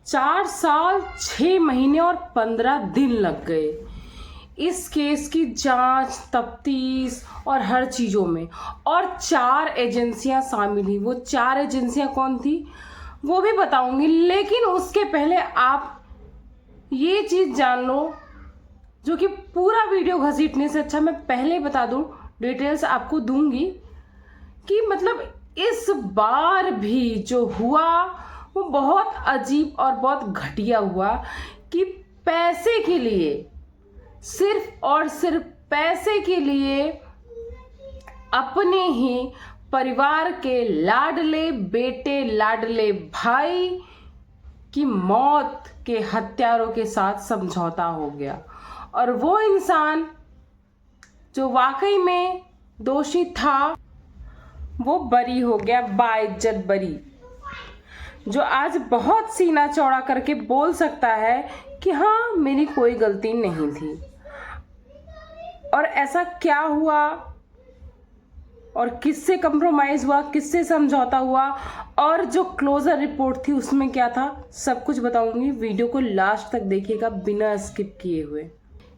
4 साल 6 महीने और 15 दिन लग गए इस केस की जांच, तफ्तीश और हर चीज़ों में। और 4 एजेंसियां शामिल हुई। वो 4 एजेंसियां कौन थी वो भी बताऊंगी, लेकिन उसके पहले आप ये चीज़ जान लो, जो कि पूरा वीडियो घसीटने से अच्छा मैं पहले बता दूं, डिटेल्स आपको दूंगी कि मतलब इस बार भी जो हुआ वो बहुत अजीब और बहुत घटिया हुआ कि पैसे के लिए, सिर्फ और सिर्फ पैसे के लिए अपने ही परिवार के लाडले बेटे, लाडले भाई की मौत के हत्यारों के साथ समझौता हो गया। और वो इंसान जो वाकई में दोषी था वो बरी हो गया, बाइज्जत बरी। जो आज बहुत सीना चौड़ा करके बोल सकता है कि हाँ मेरी कोई गलती नहीं थी। और ऐसा क्या हुआ और किससे कंप्रोमाइज हुआ, किससे समझौता हुआ, और जो क्लोजर रिपोर्ट थी उसमें क्या था, सब कुछ बताऊंगी। वीडियो को लास्ट तक देखिएगा बिना स्किप किए हुए।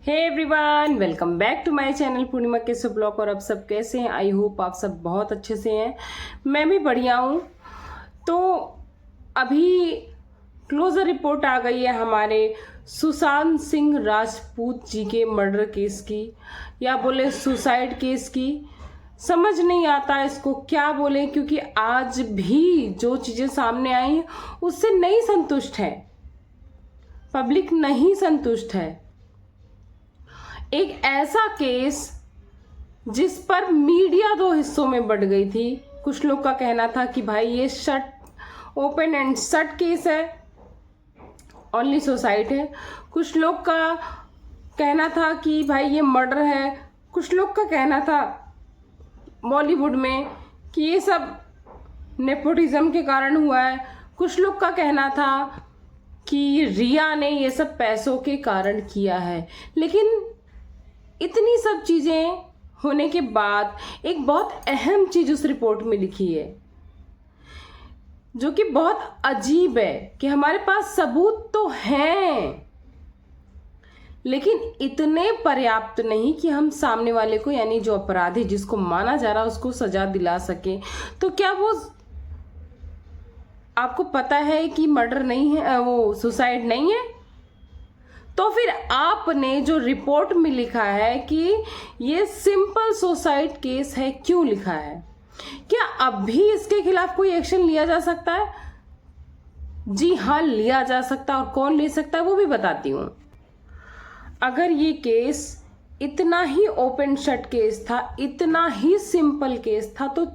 Hey everyone, welcome back to my channel Purnima के ब्लॉग। और आप सब कैसे हैं? आई होप आप सब बहुत अच्छे से हैं। मैं भी बढ़िया हूँ। तो अभी क्लोजर रिपोर्ट आ गई है हमारे सुशांत सिंह राजपूत जी के मर्डर केस की, या बोले सुसाइड केस की। समझ नहीं आता इसको क्या बोले, क्योंकि आज भी जो चीज़ें सामने आई हैं उससे नहीं संतुष्ट है, पब्लिक नहीं संतुष्ट है। एक ऐसा केस जिस पर मीडिया 2 हिस्सों में बढ़ गई थी। कुछ लोग का कहना था कि भाई ये ओपन एंड शट केस है, ओनली सुसाइड है। कुछ लोग का कहना था कि भाई ये मर्डर है। कुछ लोग का कहना था बॉलीवुड में कि ये सब नेपोटिज्म के कारण हुआ है। कुछ लोग का कहना था कि रिया ने ये सब पैसों के कारण किया है। लेकिन इतनी सब चीज़ें होने के बाद एक बहुत अहम चीज़ उस रिपोर्ट में लिखी है, जो कि बहुत अजीब है कि हमारे पास सबूत तो हैं, लेकिन इतने पर्याप्त नहीं कि हम सामने वाले को, यानी जो अपराधी जिसको माना जा रहा है, उसको सजा दिला सके। तो क्या वो आपको पता है कि मर्डर नहीं है, वो सुसाइड नहीं है? तो फिर आपने जो रिपोर्ट में लिखा है कि ये सिंपल सुसाइड केस है, क्यों लिखा है? क्या अब भी इसके खिलाफ कोई एक्शन लिया जा सकता है? जी हाँ, लिया जा सकता है। और कौन ले सकता है वो भी बताती हूँ। अगर ये केस इतना ही ओपन शट केस था, इतना ही सिंपल केस था, तो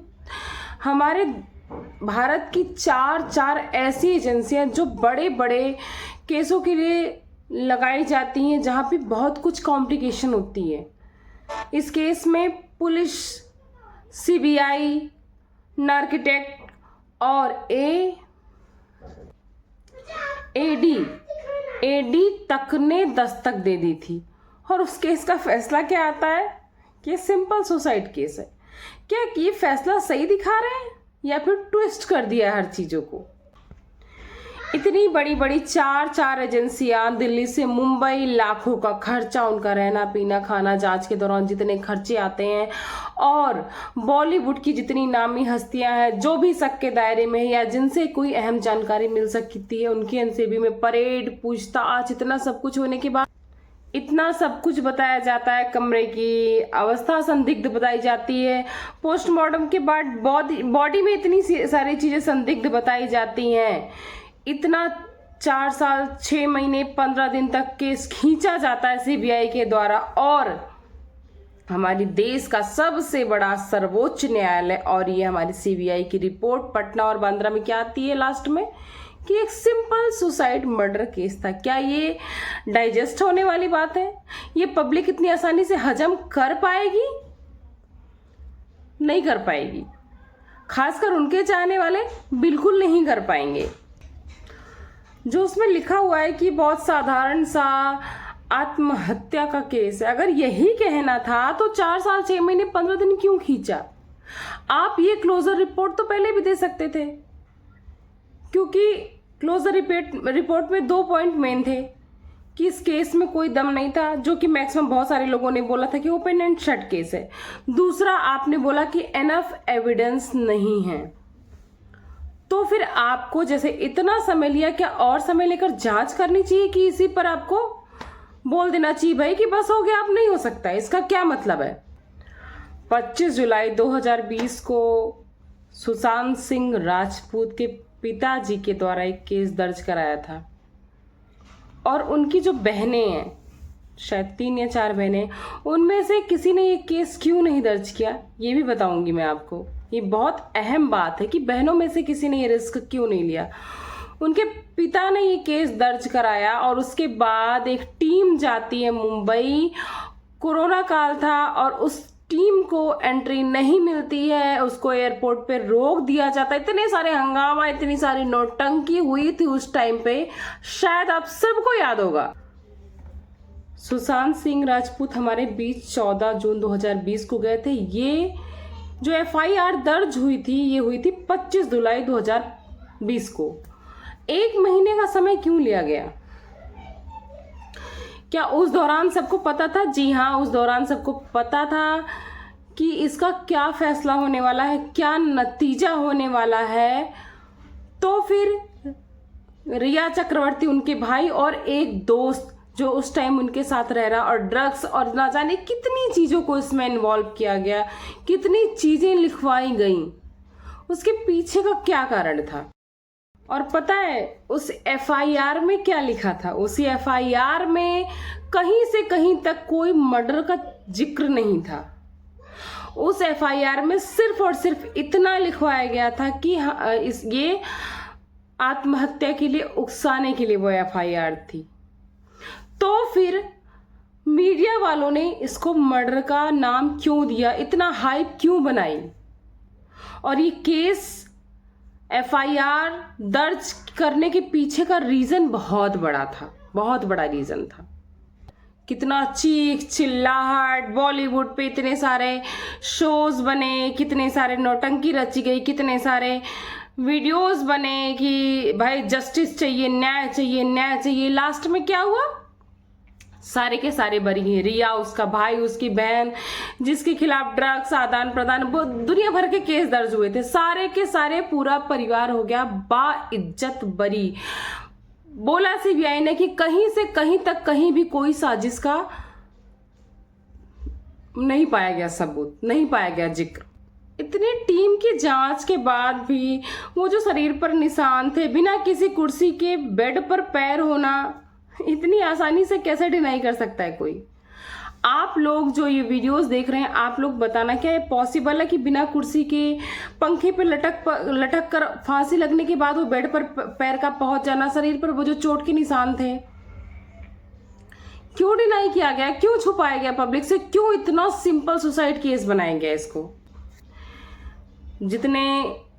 हमारे भारत की 4 ऐसी एजेंसियां जो बड़े बड़े केसों के लिए लगाई जाती हैं, जहाँ पे बहुत कुछ कॉम्प्लिकेशन होती है। इस केस में पुलिस, सीबीआई, नार्कोटिक्स और एडी तक ने दस्तक दे दी थी। और उस केस का फैसला क्या आता है कि सिंपल सुसाइड केस है। क्या ये फैसला सही दिखा रहे हैं या फिर ट्विस्ट कर दिया हर चीज़ों को? इतनी बड़ी बड़ी 4 एजेंसियां, दिल्ली से मुंबई, लाखों का खर्चा, उनका रहना पीना खाना, जांच के दौरान जितने खर्चे आते हैं, और बॉलीवुड की जितनी नामी हस्तियां हैं जो भी शक के दायरे में है या जिनसे कोई अहम जानकारी मिल सकती है, उनकी एनसीबी में परेड, पूछताछ, इतना सब कुछ होने के बाद इतना सब कुछ बताया जाता है। कमरे की अवस्था संदिग्ध बताई जाती है। पोस्टमार्टम के बाद बॉडी में इतनी सारी चीजें संदिग्ध बताई जाती हैं। इतना 4 साल 6 महीने 15 दिन तक केस खींचा जाता है सीबीआई के द्वारा। और हमारी देश का सबसे बड़ा सर्वोच्च न्यायालय, और ये हमारी सीबीआई की रिपोर्ट पटना और बांद्रा में क्या आती है लास्ट में कि एक सिंपल सुसाइड मर्डर केस था। क्या ये डाइजेस्ट होने वाली बात है? ये पब्लिक इतनी आसानी से हजम कर पाएगी? नहीं कर पाएगी। खासकर उनके चाहने वाले बिल्कुल नहीं कर पाएंगे। जो उसमें लिखा हुआ है कि बहुत साधारण सा आत्महत्या का केस है, अगर यही कहना था तो 4 साल 6 महीने 15 दिन क्यों खींचा? आप ये क्लोजर रिपोर्ट तो पहले भी दे सकते थे, क्योंकि क्लोजर रिपोर्ट में 2 पॉइंट मेन थे कि इस केस में कोई दम नहीं था, जो कि मैक्सिमम बहुत सारे लोगों ने बोला था कि ओपन एंड शट केस है। दूसरा, आपने बोला कि एनफ एविडेंस नहीं है। तो फिर आपको जैसे इतना समय लिया, क्या और समय लेकर जांच करनी चाहिए कि इसी पर आपको बोल देना चाहिए भाई कि बस हो गया, अब नहीं हो सकता? इसका क्या मतलब है? 25 जुलाई 2020 को सुशांत सिंह राजपूत के पिताजी के द्वारा एक केस दर्ज कराया था, और उनकी जो बहनें हैं, शायद 3 या 4 बहनें, उनमें से किसी ने ये केस क्यों नहीं दर्ज किया, ये भी बताऊंगी मैं आपको। ये बहुत अहम बात है कि बहनों में से किसी ने ये रिस्क क्यों नहीं लिया। उनके पिता ने ये केस दर्ज कराया और उसके बाद एक टीम जाती है मुंबई। कोरोना काल था और उस टीम को एंट्री नहीं मिलती है, उसको एयरपोर्ट पे रोक दिया जाता है। इतने सारे हंगामा, इतनी सारी नौटंकी हुई थी उस टाइम पे, शायद आप सबको याद होगा। सुशांत सिंह राजपूत हमारे बीच 14 जून 2020 को गए थे। ये जो एफआईआर दर्ज हुई थी, ये हुई थी 25 जुलाई 2020 को। 1 महीने का समय क्यों लिया गया? क्या उस दौरान सबको पता था? जी हाँ, उस दौरान सबको पता था कि इसका क्या फैसला होने वाला है, क्या नतीजा होने वाला है। तो फिर रिया चक्रवर्ती, उनके भाई और एक दोस्त जो उस टाइम उनके साथ रह रहा, और ड्रग्स और ना जाने कितनी चीज़ों को इसमें इन्वॉल्व किया गया, कितनी चीज़ें लिखवाई गई, उसके पीछे का क्या कारण था? और पता है उस एफआईआर में क्या लिखा था? उसी एफआईआर में कहीं से कहीं तक कोई मर्डर का जिक्र नहीं था। उस एफआईआर में सिर्फ और सिर्फ इतना लिखवाया गया था कि ये आत्महत्या के लिए उकसाने के लिए वो एफआईआर थी। तो फिर मीडिया वालों ने इसको मर्डर का नाम क्यों दिया, इतना हाइप क्यों बनाई? और ये केस एफआईआर दर्ज करने के पीछे का रीजन बहुत बड़ा था, बहुत बड़ा रीजन था। कितना चीख चिल्लाहट, बॉलीवुड पे इतने सारे शोज बने, कितने सारे नौटंकी रची गई, कितने सारे वीडियोस बने कि भाई जस्टिस चाहिए, न्याय चाहिए, न्याय चाहिए। लास्ट में क्या हुआ? सारे के सारे बरी हैं। रिया, उसका भाई, उसकी बहन, जिसके खिलाफ ड्रग्स आदान प्रदान, दुनिया भर के केस दर्ज हुए थे, सारे के सारे पूरा परिवार हो गया बाइज्जत बरी। बोला सीबीआई ने कि कहीं से कहीं तक कहीं भी कोई साजिश का नहीं पाया गया सबूत, नहीं पाया गया जिक्र। इतनी टीम की जांच के बाद भी वो जो शरीर पर निशान थे, बिना किसी कुर्सी के बेड पर पैर होना, इतनी आसानी से कैसे डिनाई कर सकता है कोई? आप लोग जो ये वीडियोस देख रहे हैं, आप लोग बताना, क्या ये पॉसिबल है कि बिना कुर्सी के पंखे पे लटक कर फांसी लगने के बाद वो बेड पर पैर का पहुंच जाना, शरीर पर वो जो चोट के निशान थे, क्यों डिनाई किया गया? क्यों छुपाया गया पब्लिक से? क्यों इतना सिंपल सुसाइड केस बनाया गया इसको? जितने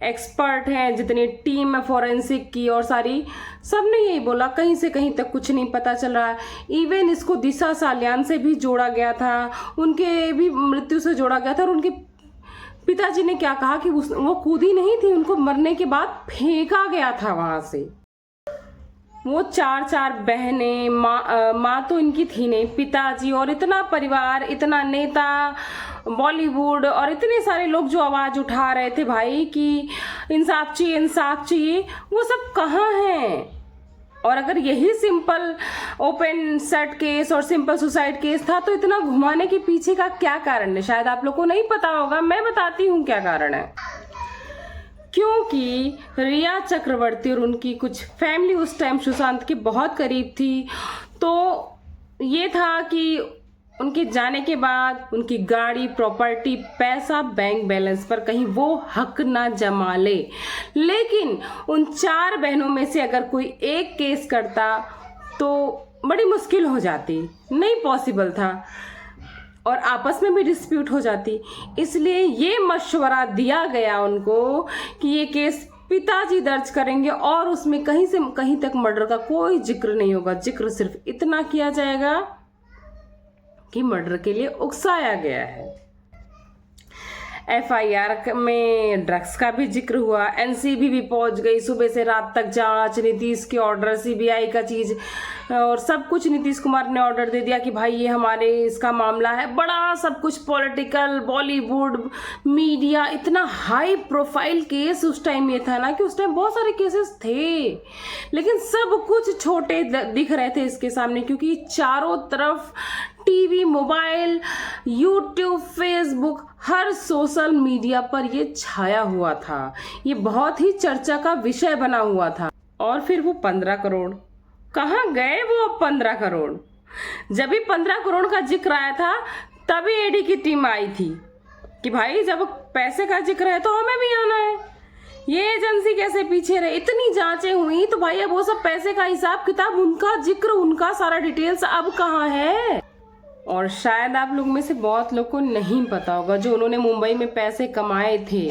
एक्सपर्ट हैं, जितनी टीम है फॉरेंसिक की और सारी, सबने यही बोला कहीं से कहीं तक कुछ नहीं पता चल रहा है। इवन इसको दिशा सालियान से भी जोड़ा गया था, उनके भी मृत्यु से जोड़ा गया था। और उनके पिताजी ने क्या कहा कि वो कूदी नहीं थी, उनको मरने के बाद फेंका गया था वहां से। वो 4 बहनें, माँ तो इनकी थी नहीं, पिताजी और इतना परिवार, इतना नेता, बॉलीवुड और इतने सारे लोग जो आवाज उठा रहे थे भाई कि इंसाफ चाहिए, इंसाफ चाहिए, वो सब कहाँ हैं? और अगर यही सिंपल ओपन सेट केस और सिंपल सुसाइड केस था तो इतना घुमाने के पीछे का क्या कारण है? शायद आप लोग को नहीं पता होगा, मैं बताती हूँ क्या कारण है। क्योंकि रिया चक्रवर्ती और उनकी कुछ फैमिली उस टाइम सुशांत के बहुत करीब थी। तो ये था कि उनके जाने के बाद उनकी गाड़ी, प्रॉपर्टी, पैसा, बैंक बैलेंस पर कहीं वो हक ना जमा ले। लेकिन उन 4 बहनों में से अगर कोई एक केस करता तो बड़ी मुश्किल हो जाती, नहीं पॉसिबल था, और आपस में भी डिस्प्यूट हो जाती। इसलिए ये मशवरा दिया गया उनको कि ये केस पिताजी दर्ज करेंगे और उसमें कहीं से कहीं तक मर्डर का कोई जिक्र नहीं होगा। जिक्र सिर्फ इतना किया जाएगा कि मर्डर के लिए उकसाया गया है। FIR में ड्रग्स का भी जिक्र हुआ, NCB भी पहुंच गई, सुबह से रात तक जांच, नीतीश के ऑर्डर, CBI का चीज और सब कुछ नीतीश कुमार ने ऑर्डर दे दिया कि भाई ये हमारे इसका मामला है। बड़ा सब कुछ पॉलिटिकल, बॉलीवुड, मीडिया, इतना हाई प्रोफाइल केस उस टाइम ये था ना कि उस टाइम बहुत सारे केसेस थे, लेकिन सब कुछ छोटे दिख रहे थे इसके सामने, क्योंकि चारों तरफ टीवी, मोबाइल, यूट्यूब, फेसबुक, हर सोशल मीडिया पर ये छाया हुआ था। ये बहुत ही चर्चा का विषय बना हुआ था। और फिर वो 15 करोड़ कहाँ गए? वो 15 करोड़, जब भी 15 करोड़ का जिक्र आया था तभी ED की टीम आई थी कि भाई जब पैसे का जिक्र है तो हमें भी आना है। ये एजेंसी कैसे पीछे रहे? इतनी जांचें हुई तो भाई अब वो सब पैसे का हिसाब किताब, उनका जिक्र, उनका सारा डिटेल्स अब कहाँ है? और शायद आप लोग में से बहुत लोग को नहीं पता होगा, जो उन्होंने मुंबई में पैसे कमाए थे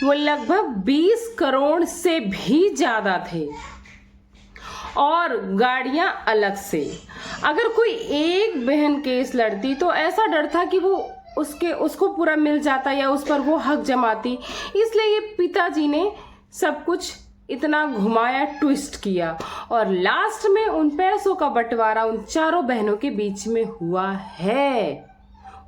वो लगभग 20 करोड़ से भी ज्यादा थे, और गाड़ियां अलग से। अगर कोई एक बहन केस लड़ती तो ऐसा डर था कि वो उसको पूरा मिल जाता या उस पर वो हक जमाती, इसलिए ये पिताजी ने सब कुछ इतना घुमाया, ट्विस्ट किया, और लास्ट में उन पैसों का बंटवारा उन चारों बहनों के बीच में हुआ है।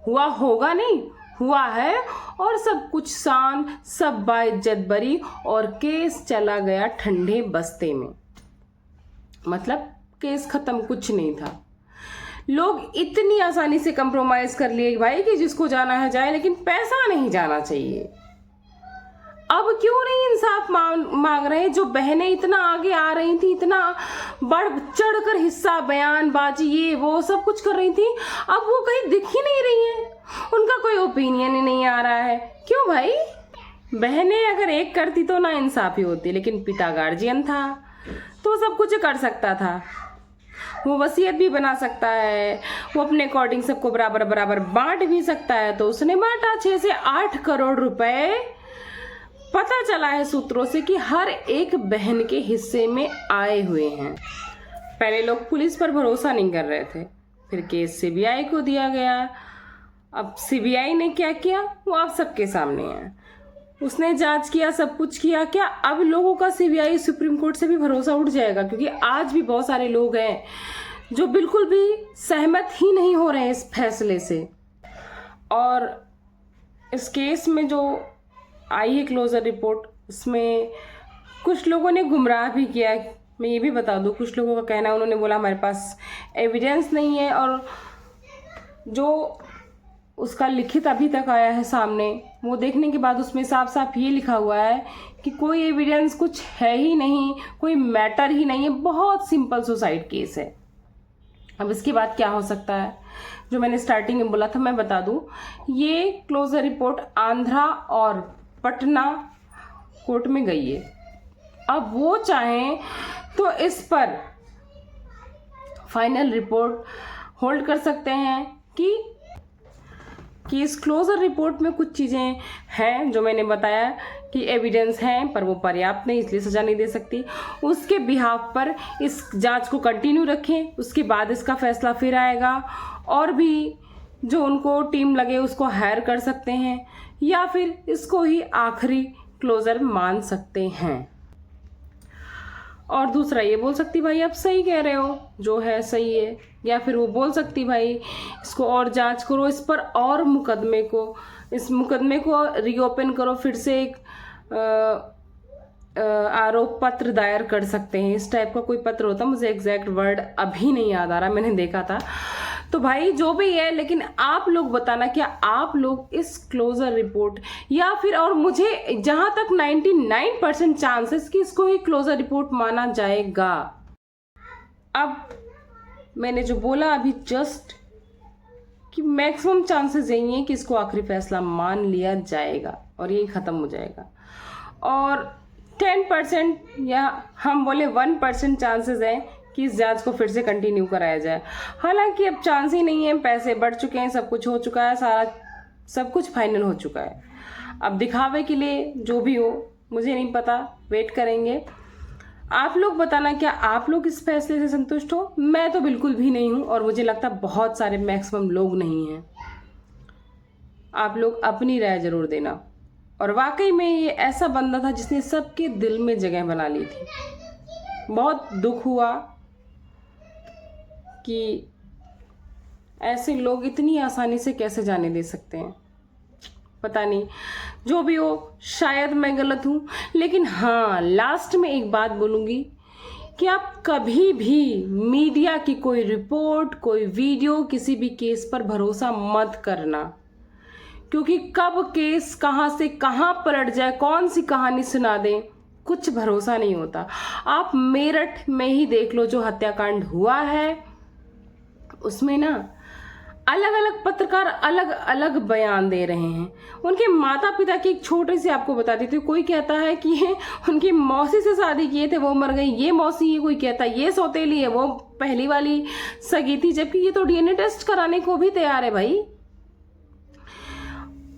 हुआ होगा नहीं, हुआ है, और सब कुछ शान, सब बाइज्जत बरी, और केस चला गया ठंडे बस्ते में। मतलब केस खत्म, कुछ नहीं था। लोग इतनी आसानी से कंप्रोमाइज कर लिए भाई कि जिसको जाना है जाए, लेकिन पैसा नहीं जाना चाहिए। अब क्यों नहीं इंसाफ मांग रहे? जो बहनें इतना आगे आ रही थी, इतना बढ़ चढ़ कर हिस्सा, बयानबाजी, ये वो सब कुछ कर रही थी, अब वो कहीं दिख ही नहीं रही हैं, उनका कोई ओपिनियन ही नहीं आ रहा है। क्यों भाई? बहनें अगर एक करती तो ना इंसाफी होती, लेकिन पिता गार्जियन था तो सब कुछ कर सकता था। वो वसीयत भी बना सकता है, वो अपने अकॉर्डिंग सबको बराबर बराबर बांट भी सकता है, तो उसने बांटा। 6 से 8 करोड़ रुपए पता चला है सूत्रों से कि हर एक बहन के हिस्से में आए हुए हैं। पहले लोग पुलिस पर भरोसा नहीं कर रहे थे, फिर केस CBI को दिया गया। अब CBI ने क्या किया वो आप सबके सामने है। उसने जांच किया, सब कुछ किया। क्या अब लोगों का CBI, सुप्रीम कोर्ट से भी भरोसा उठ जाएगा? क्योंकि आज भी बहुत सारे लोग हैं जो बिल्कुल भी सहमत ही नहीं हो रहे हैं इस फैसले से। और इस केस में जो आई है क्लोजर रिपोर्ट, इसमें कुछ लोगों ने गुमराह भी किया। मैं ये भी बता दूं, कुछ लोगों का कहना है, उन्होंने बोला हमारे पास एविडेंस नहीं है, और जो उसका लिखित अभी तक आया है सामने, वो देखने के बाद उसमें साफ साफ ये लिखा हुआ है कि कोई एविडेंस कुछ है ही नहीं, कोई मैटर ही नहीं है, बहुत सिंपल सुसाइड केस है। अब इसके बाद क्या हो सकता है, जो मैंने स्टार्टिंग में बोला था मैं बता दूं। ये क्लोजर रिपोर्ट आंध्रा और पटना कोर्ट में गई है। अब वो चाहें तो इस पर फाइनल रिपोर्ट होल्ड कर सकते हैं कि इस क्लोजर रिपोर्ट में कुछ चीज़ें हैं जो मैंने बताया कि एविडेंस हैं, पर वो पर्याप्त नहीं, इसलिए सजा नहीं दे सकती। उसके बिहाफ पर इस जांच को कंटिन्यू रखें, उसके बाद इसका फैसला फिर आएगा, और भी जो उनको टीम लगे उसको हायर कर सकते हैं, या फिर इसको ही आखिरी क्लोजर मान सकते हैं। और दूसरा ये बोल सकती भाई आप सही कह रहे हो, जो है सही है, या फिर वो बोल सकती भाई इसको और जांच करो, इस पर और इस मुकदमे को रीओपन करो, फिर से एक आरोप पत्र दायर कर सकते हैं। इस टाइप का कोई पत्र होता, मुझे एग्जैक्ट वर्ड अभी नहीं याद आ रहा, मैंने देखा था। तो भाई जो भी है, लेकिन आप लोग बताना क्या आप लोग इस क्लोजर रिपोर्ट, या फिर, और मुझे जहां तक 99% चांसेस कि इसको ही क्लोजर रिपोर्ट माना जाएगा। अब मैंने जो बोला अभी जस्ट कि मैक्सिमम चांसेस यही है कि इसको आखिरी फैसला मान लिया जाएगा और यही खत्म हो जाएगा, और 10% या हम बोले 1% चांसेस हैं कि इस जांच को फिर से कंटिन्यू कराया जाए। हालांकि अब चांस ही नहीं है, पैसे बढ़ चुके हैं, सब कुछ हो चुका है, सारा सब कुछ फाइनल हो चुका है। अब दिखावे के लिए जो भी हो मुझे नहीं पता, वेट करेंगे। आप लोग बताना क्या आप लोग इस फैसले से संतुष्ट हो? मैं तो बिल्कुल भी नहीं हूँ, और मुझे लगता बहुत सारे मैक्सिमम लोग नहीं हैं। आप लोग अपनी राय ज़रूर देना। और वाकई में ये ऐसा बंदा था जिसने सबके दिल में जगह बना ली थी। बहुत दुख हुआ कि ऐसे लोग इतनी आसानी से कैसे जाने दे सकते हैं। पता नहीं, जो भी हो, शायद मैं गलत हूँ, लेकिन हाँ, लास्ट में एक बात बोलूँगी कि आप कभी भी मीडिया की कोई रिपोर्ट, कोई वीडियो, किसी भी केस पर भरोसा मत करना, क्योंकि कब केस कहाँ से कहाँ पलट जाए, कौन सी कहानी सुना दें, कुछ भरोसा नहीं होता। आप मेरठ में ही देख लो, जो हत्याकांड हुआ है उसमें ना अलग अलग पत्रकार अलग अलग बयान दे रहे हैं। उनके माता पिता की एक छोटी सी आपको बता देती हूँ। कोई कहता है कि ये उनकी मौसी से शादी किए थे, वो मर गई, ये मौसी है, कोई कहता है ये सौतेली है, वो पहली वाली सगी थी, जबकि ये तो डीएनए टेस्ट कराने को भी तैयार है भाई।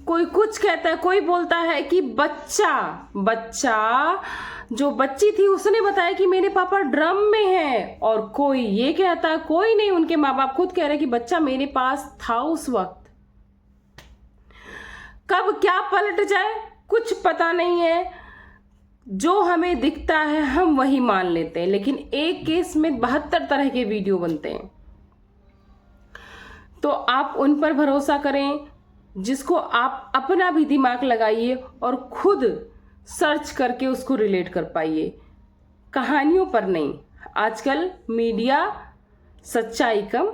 कोई कुछ कहता है, कोई बोलता है कि बच्चा जो बच्ची थी उसने बताया कि मेरे पापा ड्रम में हैं, और कोई ये कहता है, कोई नहीं, उनके माँ बाप खुद कह रहे हैं कि बच्चा मेरे पास था उस वक्त। कब क्या पलट जाए कुछ पता नहीं है। जो हमें दिखता है हम वही मान लेते हैं, लेकिन एक केस में 72 तरह के वीडियो बनते हैं। तो आप उन पर भरोसा करें जिसको आप अपना भी दिमाग लगाइए और खुद सर्च करके उसको रिलेट कर पाइए, कहानियों पर नहीं। आजकल मीडिया सच्चाई कम,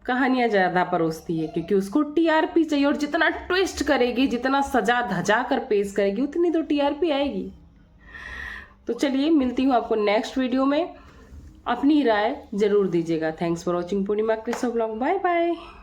कहानियां ज़्यादा परोसती है, क्योंकि उसको टीआरपी चाहिए, और जितना ट्विस्ट करेगी, जितना सजा धजा कर पेश करेगी, उतनी तो टीआरपी आएगी। तो चलिए, मिलती हूँ आपको नेक्स्ट वीडियो में। अपनी राय ज़रूर दीजिएगा। Thanks for watching Purnima Christo blog. Bye bye.